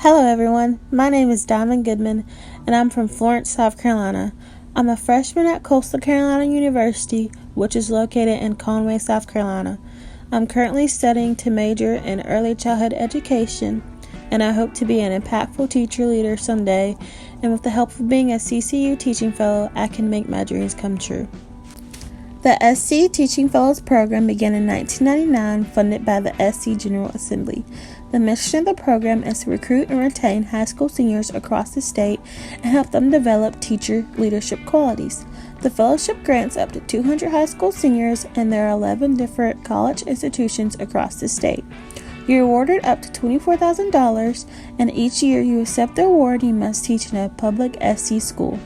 Hello everyone, my name is Diamond Goodman and I'm from Florence, South Carolina. I'm a freshman at Coastal Carolina University, which is located in Conway, South Carolina. I'm currently studying to major in early childhood education, and I hope to be an impactful teacher leader someday, and with the help of being a CCU teaching fellow, I can make my dreams come true. The SC Teaching Fellows program began in 1999, funded by the SC General Assembly. The mission of the program is to recruit and retain high school seniors across the state and help them develop teacher leadership qualities. The fellowship grants up to 200 high school seniors, and there are 11 different college institutions across the state. You're awarded up to $24,000, and each year you accept the award, you must teach in a public SC school.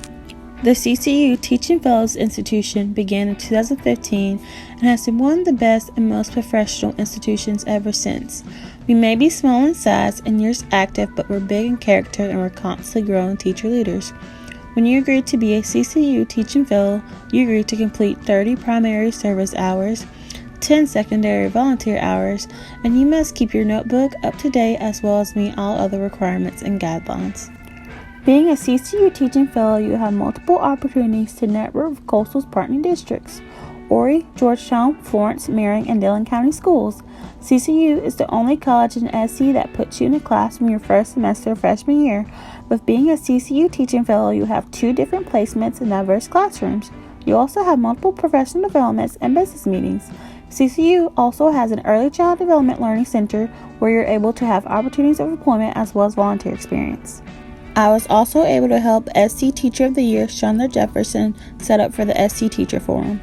The CCU Teaching Fellows Institution began in 2015 and has been one of the best and most professional institutions ever since. We may be small in size and years active, but we're big in character and we're constantly growing teacher leaders. When you agree to be a CCU Teaching Fellow, you agree to complete 30 primary service hours, 10 secondary volunteer hours, and you must keep your notebook up to date as well as meet all other requirements and guidelines. Being a CCU Teaching Fellow, you have multiple opportunities to network with Coastal's partner districts, Horry, Georgetown, Florence, Marion, and Dillon County Schools. CCU is the only college in SC that puts you in a class from your first semester of freshman year. With being a CCU Teaching Fellow, you have 2 different placements in diverse classrooms. You also have multiple professional developments and business meetings. CCU also has an early child development learning center where you're able to have opportunities of employment as well as volunteer experience. I was also able to help SC Teacher of the Year Chandler Jefferson set up for the SC Teacher Forum.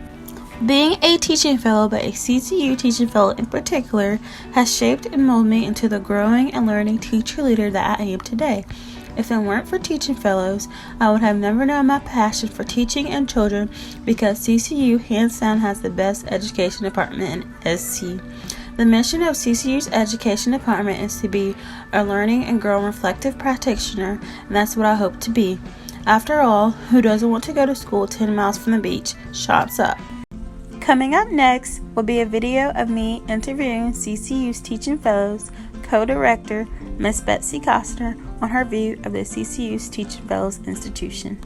Being a teaching fellow, but a CCU teaching fellow in particular, has shaped and molded me into the growing and learning teacher leader that I am today. If it weren't for teaching fellows, I would have never known my passion for teaching and children, because CCU hands down has the best education department in SC. The mission of CCU's education department is to be a learning and growing reflective practitioner, and that's what I hope to be. After all, who doesn't want to go to school 10 miles from the beach? Shots up. Coming up next will be a video of me interviewing CCU's Teaching Fellows co-director, Miss Betsy Costner, on her view of the CCU's Teaching Fellows institution.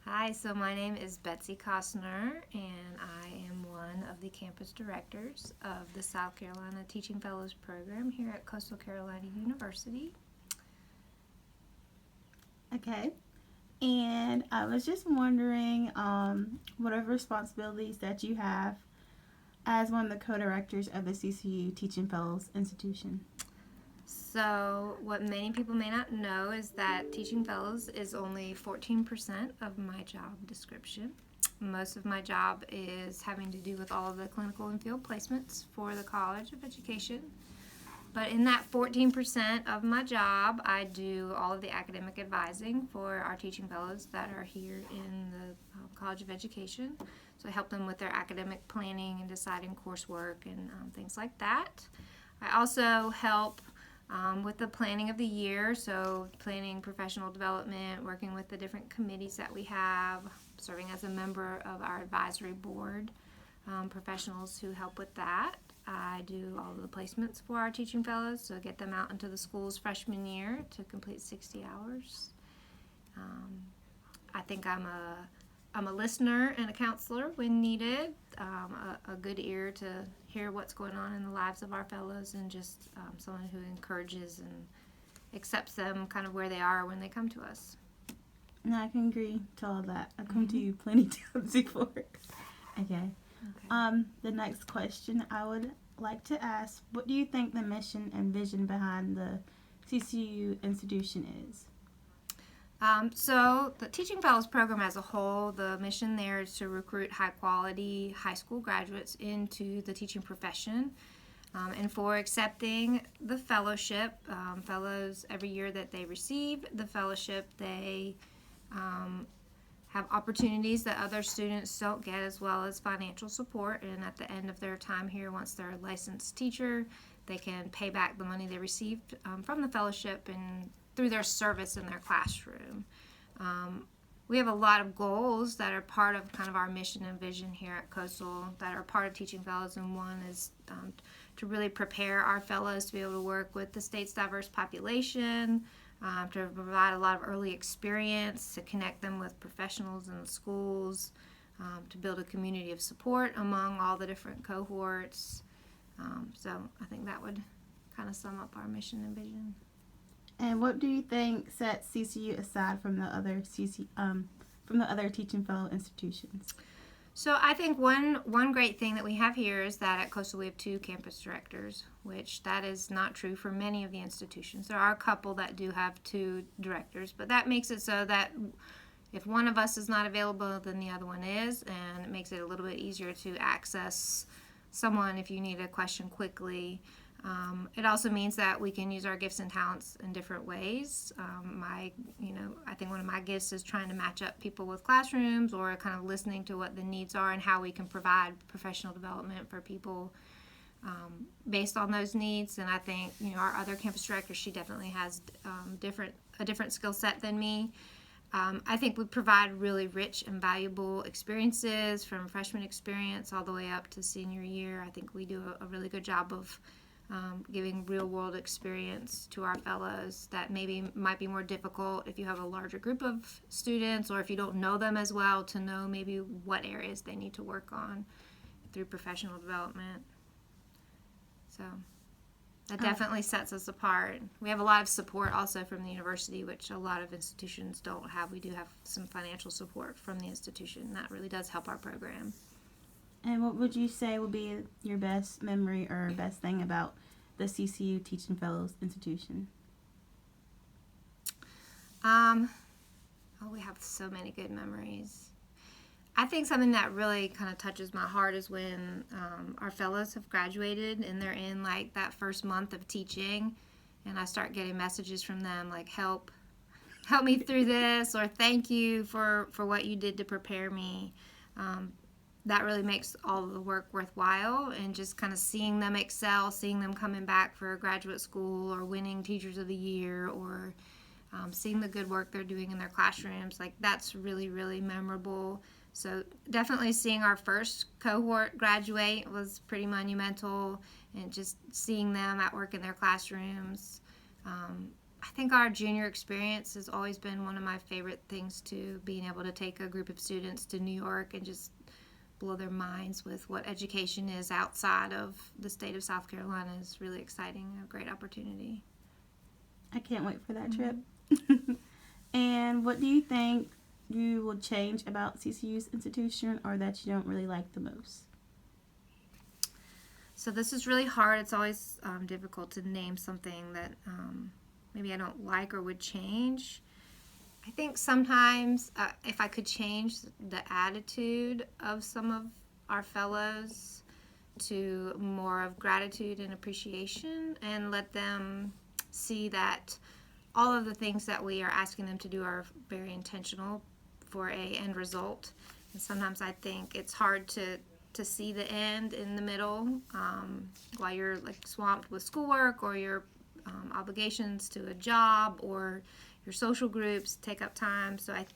Hi, so my name is Betsy Costner, and I am one of the campus directors of the South Carolina Teaching Fellows program here at Coastal Carolina University. Okay, and I was just wondering what are the responsibilities that you have as one of the co-directors of the CCU Teaching Fellows institution. So what many people may not know is that Teaching Fellows is only 14% of my job description. Most of my job is having to do with all of the clinical and field placements for the College of Education. But in that 14% of my job, I do all of the academic advising for our Teaching Fellows that are here in the College of Education. So I help them with their academic planning and deciding coursework and things like that. I also help with the planning of the year, so planning professional development, working with the different committees that we have, serving as a member of our advisory board, professionals who help with that. I do all of the placements for our teaching fellows, so get them out into the schools freshman year to complete 60 hours. I think I'm a listener and a counselor when needed, a good ear to hear what's going on in the lives of our fellows, and just someone who encourages and accepts them kind of where they are when they come to us. And I can agree to all that. I've come to you plenty times before. Okay. The next question I would like to ask, what do you think the mission and vision behind the CCU institution is? So the Teaching Fellows program as a whole, the mission there is to recruit high-quality high school graduates into the teaching profession. And for accepting the fellowship, fellows, every year that they receive the fellowship, they have opportunities that other students don't get, as well as financial support. And at the end of their time here, once they're a licensed teacher, they can pay back the money they received from the fellowship and through their service in their classroom. We have a lot of goals that are part of kind of our mission and vision here at Coastal that are part of Teaching Fellows, and one is to really prepare our fellows to be able to work with the state's diverse population, to provide a lot of early experience, to connect them with professionals in the schools, to build a community of support among all the different cohorts. So I think that would kind of sum up our mission and vision. And what do you think sets CCU aside from the other teaching fellow institutions? So I think one great thing that we have here is that at Coastal we have 2 campus directors, which that is not true for many of the institutions. There are a couple that do have 2 directors, but that makes it so that if one of us is not available, then the other one is, and it makes it a little bit easier to access someone if you need a question quickly. It also means that we can use our gifts and talents in different ways. I think one of my gifts is trying to match up people with classrooms, or kind of listening to what the needs are and how we can provide professional development for people based on those needs. And I think our other campus director, she definitely has a different skill set than me. I think we provide really rich and valuable experiences from freshman experience all the way up to senior year. I think we do a really good job of giving real-world experience to our fellows that maybe might be more difficult if you have a larger group of students, or if you don't know them as well, to know maybe what areas they need to work on through professional development. So that definitely sets us apart. We have a lot of support also from the university, which a lot of institutions don't have. We do have some financial support from the institution. That really does help our program. And what would you say would be your best memory or best thing about the CCU Teaching Fellows institution? We have so many good memories. I think something that really kind of touches my heart is when our fellows have graduated and they're in like that first month of teaching, and I start getting messages from them like, help me through this, or thank you for what you did to prepare me. That really makes all of the work worthwhile, and just kind of seeing them excel, seeing them coming back for graduate school or winning Teachers of the Year, or seeing the good work they're doing in their classrooms, like that's really, really memorable. So definitely seeing our first cohort graduate was pretty monumental, and just seeing them at work in their classrooms. I think our junior experience has always been one of my favorite things too, being able to take a group of students to New York and just blow their minds with what education is outside of the state of South Carolina is really exciting, a great opportunity. I can't wait for that trip. And what do you think you will change about CCU's institution, or that you don't really like the most? So this is really hard. It's always difficult to name something that maybe I don't like or would change. I think sometimes if I could change the attitude of some of our fellows to more of gratitude and appreciation, and let them see that all of the things that we are asking them to do are very intentional for a end result. And sometimes I think it's hard to see the end in the middle while you're like swamped with schoolwork, or your obligations to a job, or your social groups take up time. So I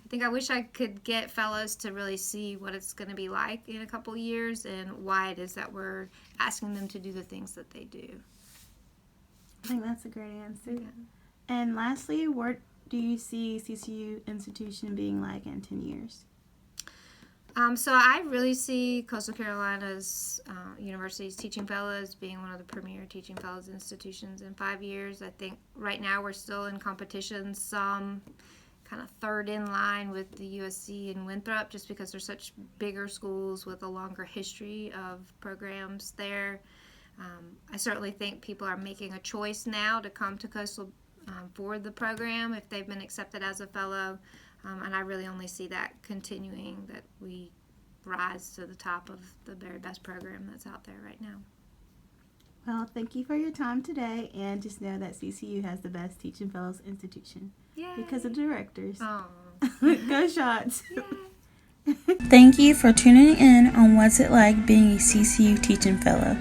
think I wish I could get fellows to really see what it's going to be like in a couple years, and why it is that we're asking them to do the things that they do. I think that's a great answer. Yeah. And lastly, what do you see CCU institution being like in 10 years? So I really see Coastal Carolina's university's teaching fellows being one of the premier teaching fellows institutions in 5 years. I think right now we're still in competition, some kind of third in line with the USC and Winthrop, just because they're such bigger schools with a longer history of programs there. I certainly think people are making a choice now to come to Coastal for the program if they've been accepted as a fellow. And I really only see that continuing, that we rise to the top of the very best program that's out there right now. Well, thank you for your time today, and just know that CCU has the best Teaching Fellows institution. Yay. Because of directors. Oh. Go Shots! Thank you for tuning in on What's It Like Being a CCU Teaching Fellow.